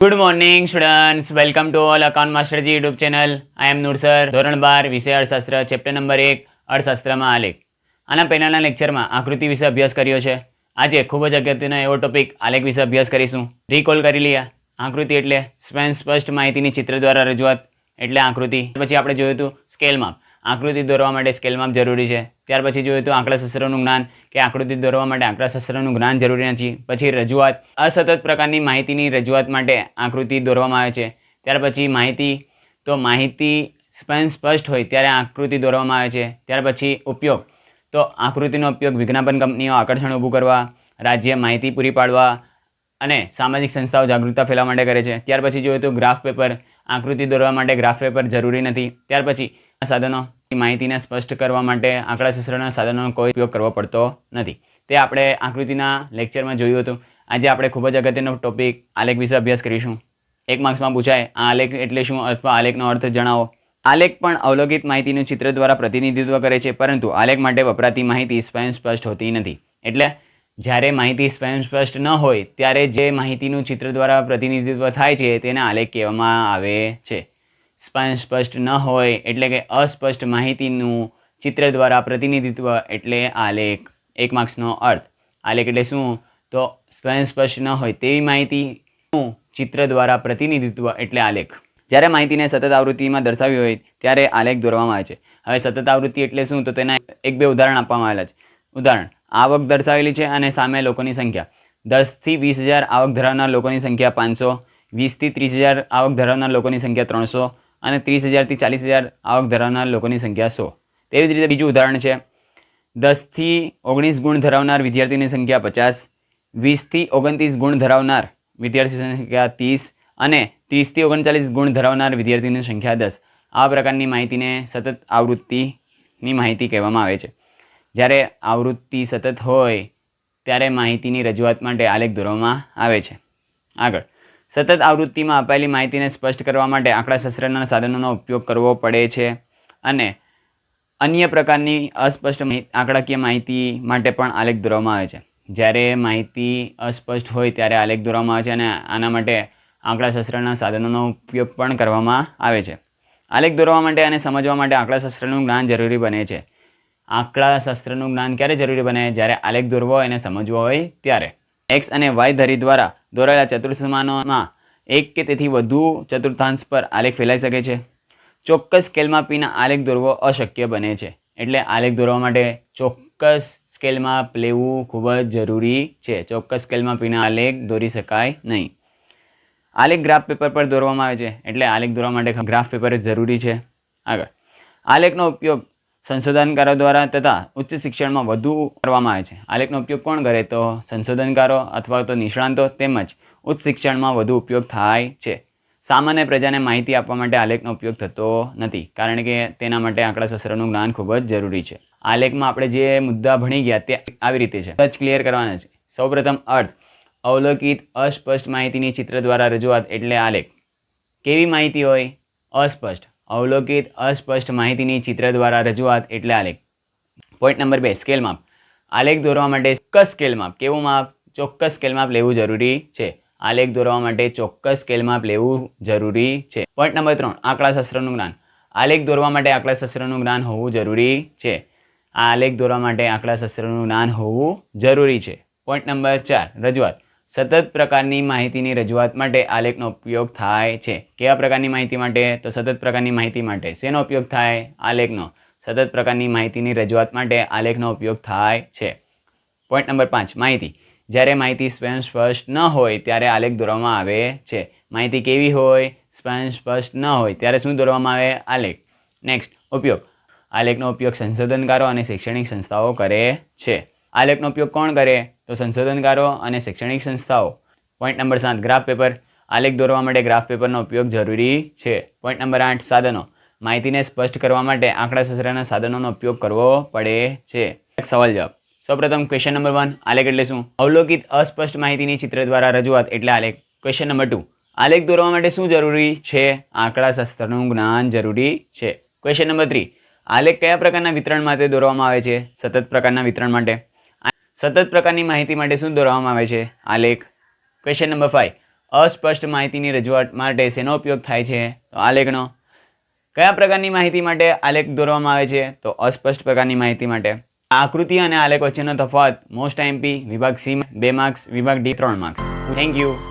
Good morning students, welcome to all account Masterji YouTube channel. I am Noor sir. ધોરણ 12 વિષય અર્થશાસ્ત્ર, chapter number 1 અર્થશાસ્ત્રમાં આલેખ. આના પહેલાના લેક્ચરમાં આકૃતિ વિશે અભ્યાસ કર્યો છે. આજે ખૂબ જ અગત્યનો એવો ટોપિક આલેખ વિશે અભ્યાસ કરીશું. રીકોલ કરી લઈએ. આકૃતિ એટલે સ્પષ્ટ માહિતીની ચિત્ર દ્વારા રજૂઆત એટલે આકૃતિ. પછી આપણે જોયું હતું સ્કેલ માપ. આકૃતિ દોરવા માટે સ્કેલ માપ જરૂરી છે. ત્યાર પછી જોયું હતું આંકડાશાસ્ત્રનું જ્ઞાન કે આકૃતિ દોરવા માટે આંકડાશાસ્ત્રનું જ્ઞાન જરૂરી નથી. પછી રજૂઆત, અસતત પ્રકારની માહિતીની રજૂઆત માટે આકૃતિ દોરવામાં આવે છે. ત્યાર પછી માહિતી સ્પષ્ટ હોય ત્યારે આકૃતિ દોરવામાં આવે છે. ત્યાર પછી ઉપયોગ, તો આકૃતિનો ઉપયોગ વિજ્ઞાપન કંપનીઓ આકર્ષણ ઊભું કરવા, રાજ્ય માહિતી પૂરી પાડવા અને સામાજિક સંસ્થાઓ જાગૃતતા ફેલાવવા માટે કરે છે. ત્યાર પછી જોયું હતું ગ્રાફ પેપર. આકૃતિ દોરવા માટે ગ્રાફ પેપર જરૂરી નથી. ત્યાર પછી સાધનો, માહિતીને સ્પષ્ટ કરવા માટે આંકડાશાસ્ત્રના સાધનોનો કોઈ ઉપયોગ કરવો પડતો નથી. તે આપણે આકૃતિના લેક્ચરમાં જોયું હતું. આજે આપણે ખૂબ જ અગત્યનો ટોપિક આલેખ વિશે અભ્યાસ કરીશું. 1 માર્ક્સમાં પૂછાય આલેખ એટલે શું અથવા આલેખનો અર્થ જણાવો. આલેખ પણ અવલોકિત માહિતીનું ચિત્ર દ્વારા પ્રતિનિધિત્વ કરે છે, પરંતુ આલેખ માટે વપરાતી માહિતી સ્પષ્ટ હોતી નથી. એટલે જ્યારે માહિતી સ્પષ્ટ ન હોય ત્યારે જે માહિતીનું ચિત્ર દ્વારા પ્રતિનિધિત્વ થાય છે તેને આલેખ કહેવામાં આવે છે. સ્પષ્ટ ન હોય એટલે કે અસ્પષ્ટ માહિતીનું ચિત્ર દ્વારા પ્રતિનિધિત્વ એટલે આલેખ. 1 માર્ક્સનો અર્થ. આલેખ એટલે શું? તો સ્પષ્ટ ન હોય તેવી માહિતીનું ચિત્ર દ્વારા પ્રતિનિધિત્વ એટલે આલેખ. જ્યારે માહિતીને સતત આવૃત્તિમાં દર્શાવી હોય ત્યારે આલેખ દોરવામાં આવે છે. હવે સતત આવૃત્તિ એટલે શું? તો તેના 1-2 ઉદાહરણ આપવામાં આવેલા છે. ઉદાહરણ: આવક દર્શાવેલી છે અને સામે લોકોની સંખ્યા. 10 થી 20,000 આવક ધરાવનાર લોકોની સંખ્યા 500, 20 થી 30,000 આવક ધરાવનાર લોકોની સંખ્યા 300 અને 30,000 થી 40,000 આવક ધરાવનાર લોકોની સંખ્યા 100. તેવી જ રીતે બીજું ઉદાહરણ છે: 10 થી 19 ગુણ ધરાવનાર વિદ્યાર્થીની સંખ્યા 50, 20 થી 29 ગુણ ધરાવનાર વિદ્યાર્થીની સંખ્યા 30 અને 30 થી 39 ગુણ ધરાવનાર વિદ્યાર્થીની સંખ્યા 10. આવા પ્રકારની માહિતીને સતત આવૃત્તિની માહિતી કહેવામાં આવે છે. જ્યારે આવૃત્તિ સતત હોય ત્યારે માહિતીની રજૂઆત માટે આલેખ દોરવામાં આવે છે. આગળ, સતત આવૃત્તિમાં અપાયેલી માહિતીને સ્પષ્ટ કરવા માટે આંકડાશાસ્ત્રના સાધનોનો ઉપયોગ કરવો પડે છે અને અન્ય પ્રકારની અસ્પષ્ટ આંકડાકીય માહિતી માટે પણ આલેખ દોરવામાં આવે છે. જ્યારે માહિતી અસ્પષ્ટ હોય ત્યારે આલેખ દોરવામાં આવે છે અને આના માટે આંકડાશાસ્ત્રના સાધનોનો ઉપયોગ પણ કરવામાં આવે છે. આલેખ દોરવા માટે અને સમજવા માટે આંકડાશાસ્ત્રનું જ્ઞાન જરૂરી બને છે. આંકડાશાસ્ત્રનું જ્ઞાન ક્યારે જરૂરી બને? જ્યારે આલેખ દોરવો હોય અને સમજવો હોય ત્યારે. એક્સ અને વાય ધરી દ્વારા દોરાયેલા ચતુર્થમાનોમાં એક કે તેથી વધુ ચતુર્થાંશ પર આલેખ ફેલાઈ શકે છે. ચોક્કસ સ્કેલ માપ વિના આલેખ દોરવો અશક્ય બને છે. એટલે આલેખ દોરવા માટે ચોક્કસ સ્કેલ માપ લેવું ખૂબ જ જરૂરી છે. ચોક્કસ સ્કેલ માપ વિના આલેખ દોરી શકાય નહીં. આલેખ ગ્રાફ પેપર પર દોરવામાં આવે છે. એટલે આલેખ દોરવા માટે ગ્રાફ પેપર જરૂરી છે. આગળ, આલેખનો ઉપયોગ સંશોધનકારો દ્વારા તથા ઉચ્ચ શિક્ષણમાં વધુ કરવામાં આવે છે. આલેખનો ઉપયોગ કોણ કરે? તો સંશોધનકારો અથવા તો નિષ્ણાંતો તેમજ ઉચ્ચ શિક્ષણમાં વધુ ઉપયોગ થાય છે. સામાન્ય પ્રજાને માહિતી આપવા માટે આલેખનો ઉપયોગ થતો નથી, કારણ કે તેના માટે આંકડાશાસ્ત્રનું જ્ઞાન ખૂબ જ જરૂરી છે. આલેખમાં આપણે જે મુદ્દા ભણી ગયા તે આવી રીતે છે, જ ક્લિયર કરવાના છે. સૌપ્રથમ અર્થ: અવલોકિત અસ્પષ્ટ માહિતીની ચિત્ર દ્વારા રજૂઆત એટલે આલેખ. કેવી માહિતી હોય? અસ્પષ્ટ. અવલોકિત અસ્પષ્ટ માહિતીની ચિત્ર દ્વારા રજૂઆત એટલે આલેખ. પોઈન્ટ નંબર 2, સ્કેલ માપ. આલેખ દોરવા માટે ચોક્કસ સ્કેલ માપ. કેવું માપ? ચોક્કસ સ્કેલ માપ લેવું જરૂરી છે. આલેખ દોરવા માટે ચોક્કસ સ્કેલ માપ લેવું જરૂરી છે. પોઈન્ટ નંબર 3, આંકડાશાસ્ત્રનું જ્ઞાન. આલેખ દોરવા માટે આંકડાશાસ્ત્રનું જ્ઞાન હોવું જરૂરી છે. આલેખ દોરવા માટે આંકડાશાસ્ત્રનું જ્ઞાન હોવું જરૂરી છે. પોઈન્ટ નંબર 4, રજૂઆત. સતત પ્રકારની માહિતીની રજૂઆત માટે આલેખનો ઉપયોગ થાય છે. કેવા પ્રકારની માહિતી માટે? તો સતત પ્રકારની માહિતી માટે. શેનો ઉપયોગ થાય? આલેખનો. સતત પ્રકારની માહિતીની રજૂઆત માટે આલેખનો ઉપયોગ થાય છે. પોઈન્ટ નંબર 5, માહિતી. જ્યારે માહિતી સ્પષ્ટ ન હોય ત્યારે આલેખ દોરવામાં આવે છે. માહિતી કેવી હોય? સ્પષ્ટ ન હોય ત્યારે શું દોરવામાં આવે? આલેખ. નેક્સ્ટ, ઉપયોગ. આલેખનો ઉપયોગ સંશોધનકારો અને શૈક્ષણિક સંસ્થાઓ કરે છે. આલેખનો ઉપયોગ કોણ કરે? તો સંશોધનકારો અને શૈક્ષણિક સંસ્થાઓ. Point number 7, graph paper. આલેખ દોરવા માટે ગ્રાફ પેપરનો ઉપયોગ જરૂરી છે. પોઈન્ટ નંબર 8, સાધનો. માહિતીને સ્પષ્ટ કરવા માટે આંકડાશાસ્ત્રના સાધનોનો ઉપયોગ કરવો પડે છે. સવાલ જવાબ. સૌપ્રથમ ક્વેશ્ચન નંબર 1, આલેખ એટલે શું? અવલોકિત અસ્પષ્ટ માહિતીની ચિત્ર દ્વારા રજૂઆત એટલે આલેખ. ક્વેશ્ચન નંબર 2, આલેખ દોરવા માટે શું જરૂરી છે? આંકડાશાસ્ત્રનું જ્ઞાન જરૂરી છે. ક્વેશ્ચન નંબર 3, આલેખ કયા પ્રકારના વિતરણ માટે દોરવામાં આવે છે? સતત પ્રકારના વિતરણ માટે. સતત પ્રકારની માહિતી માટે શું દોરવામાં આવે છે? આલેખ. ક્વેશ્ચન નંબર 5, અસ્પષ્ટ માહિતીની રજૂઆત માટે શેનો ઉપયોગ થાય છે? તો આલેખનો. કયા પ્રકારની માહિતી માટે આલેખ દોરવામાં આવે છે? તો અસ્પષ્ટ પ્રકારની માહિતી માટે. આકૃતિ અને આલેખ વચ્ચેનો તફાવત મોસ્ટ આઈએમપી વિભાગ સી 2 માર્ક્સ, વિભાગ ડી 3 માર્ક્સ. Thank you.